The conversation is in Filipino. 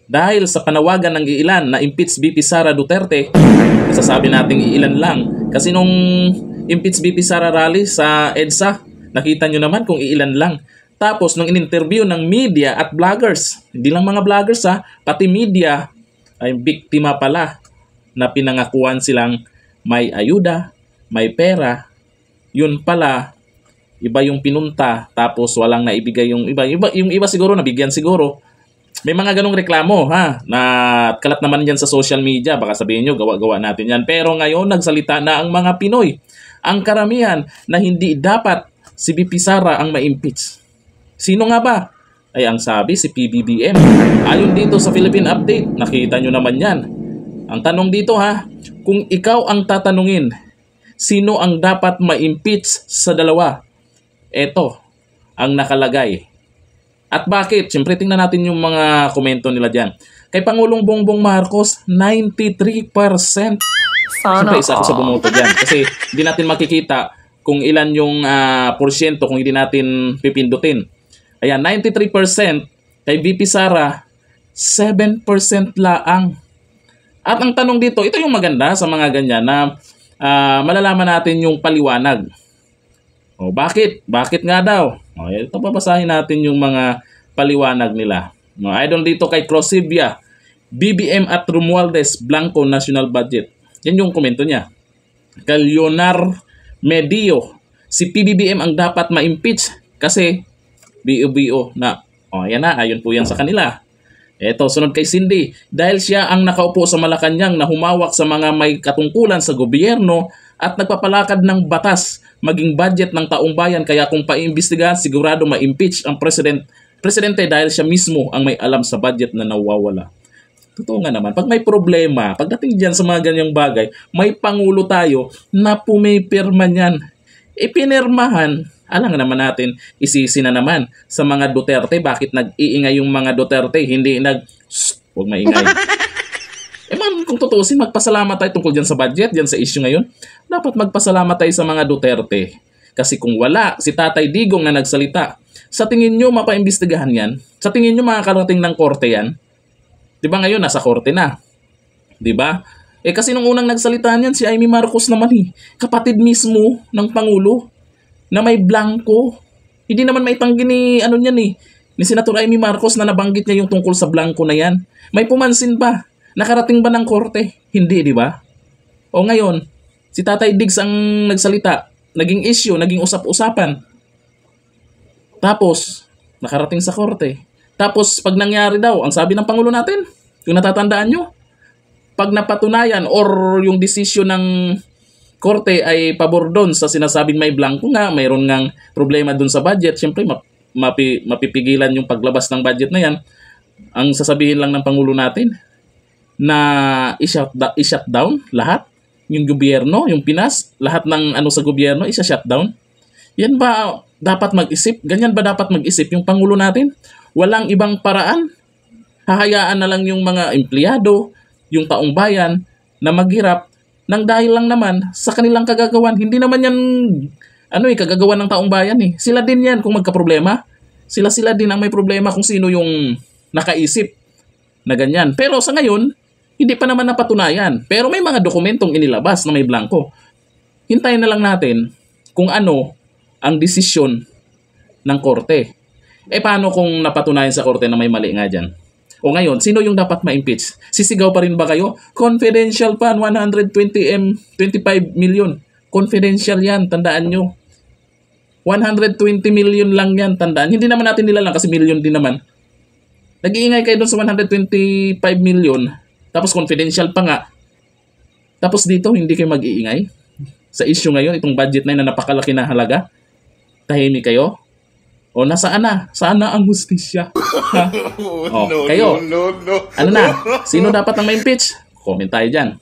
dahil sa panawagan ng iilan na impeach VP Sara Duterte, sasabi nating iilan lang. Kasi nung impeach VP Sara rally sa EDSA, nakita nyo naman kung iilan lang. Tapos nung in-interview ng media at vloggers, hindi lang mga vloggers pati media ay biktima pala na pinangakuan silang may ayuda, may pera. Yun pala, iba yung pinunta, tapos walang naibigay yung iba. Yung iba siguro, nabigyan siguro. May mga ganong reklamo, na kalat naman yan sa social media. Baka sabihin nyo, gawa-gawa natin yan. Pero ngayon, nagsalita na ang mga Pinoy. Ang karamihan na hindi dapat si VP Sara ang ma-impeach. Sino nga ba? Ay ang sabi, si PBBM. Ayon dito sa Philippine Update, nakita nyo naman yan. Ang tanong dito kung ikaw ang tatanungin, sino ang dapat ma-impeach sa dalawa? Eto ang nakalagay. At bakit? Siyempre tingnan natin yung mga komento nila dyan. Kay Pangulong Bongbong Marcos, 93%. Siyempre isa ako sa bumoto dyan. Kasi hindi natin makikita kung ilan yung porsyento kung hindi natin pipindutin. Ayan, 93%. Kay VP Sara, 7% laang. At ang tanong dito, ito yung maganda sa mga ganyan na malalaman natin yung paliwanag. O bakit? Bakit nga daw? O, ito papasahin natin yung mga paliwanag nila. O, idol dito kay Crosibia, BBM at Romualdez, Blanco National Budget. Yan yung komento niya. Kay Leonar Medio, si PBBM ang dapat ma-impeach kasi BO na. O, yan na, ayon po yan sa kanila. Eto, sunod kay Cindy, dahil siya ang nakaupo sa Malacanang na humawak sa mga may katungkulan sa gobyerno at nagpapalakad ng batas maging budget ng taong bayan, kaya kung paimbestigahan sigurado ma-impeach ang presidente dahil siya mismo ang may alam sa budget na nawawala. Totoo nga naman, pag may problema, pagdating dyan sa mga ganyang bagay, may pangulo tayo na pumipirma niyan. Ipinirmahan, alam naman natin, isisi na naman sa mga Duterte, bakit nag-iingay yung mga Duterte, hindi huwag maingay. Kung tutusin, magpasalamat tayo tungkol dyan sa budget, dyan sa issue ngayon. Dapat magpasalamat tayo sa mga Duterte. Kasi kung wala si Tatay Digong na nagsalita, sa tingin nyo mapaimbestigahan yan? Sa tingin nyo makakarating ng korte yan? Diba ngayon, nasa korte na? Diba? Kasi nung unang nagsalita niyan, si Amy Marcos naman kapatid mismo ng Pangulo na may blanco. Hindi naman maitanggi ni ni Senator Amy Marcos na nabanggit niya yung tungkol sa blanco na yan. May pumansin ba? Nakarating ba ng korte? Hindi, di ba? O ngayon, si Tatay Diggs ang nagsalita, naging issue, naging usap-usapan. Tapos, nakarating sa korte. Tapos, pag nangyari daw, ang sabi ng Pangulo natin, kung natatandaan nyo, pag napatunayan or yung desisyon ng korte ay pabor doon sa sinasabing may blanco nga, mayroon ngang problema doon sa budget, syempre mapipigilan yung paglabas ng budget na yan. Ang sasabihin lang ng Pangulo natin, na i-shut down lahat, yung gobyerno, yung Pinas, lahat ng sa gobyerno, i-shut down. Yan ba dapat mag-isip? Ganyan ba dapat mag-isip yung Pangulo natin? Walang ibang paraan? Hahayaan na lang yung mga empleyado, yung taong bayan na maghirap nang dahil lang naman sa kanilang kagagawan. Hindi naman yan kagagawan ng taong bayan Sila din yan kung magka-problema. Sila din ang may problema kung sino yung nakaisip na ganyan. Pero sa ngayon, hindi pa naman napatunayan. Pero may mga dokumentong inilabas na may blanco. Hintayin na lang natin kung ano ang desisyon ng korte. Paano kung napatunayan sa korte na may mali nga dyan? O ngayon, sino yung dapat ma-impeach? Sisigaw pa rin ba kayo? Confidential pa, 125 million. Confidential yan, tandaan nyo. 120 million lang yan, tandaan. Hindi naman natin nilalang kasi million din naman. Nag-iingay kayo doon sa 125 million. Tapos confidential pa nga. Tapos dito, hindi kayo mag-iingay. Sa issue ngayon, itong budget na yun na napakalaki na halaga. Tahimik kayo. O nasaan na? Saan na ang hustisya? Kayo. Ano na? Sino dapat ang ma-impeach? Comment tayo dyan.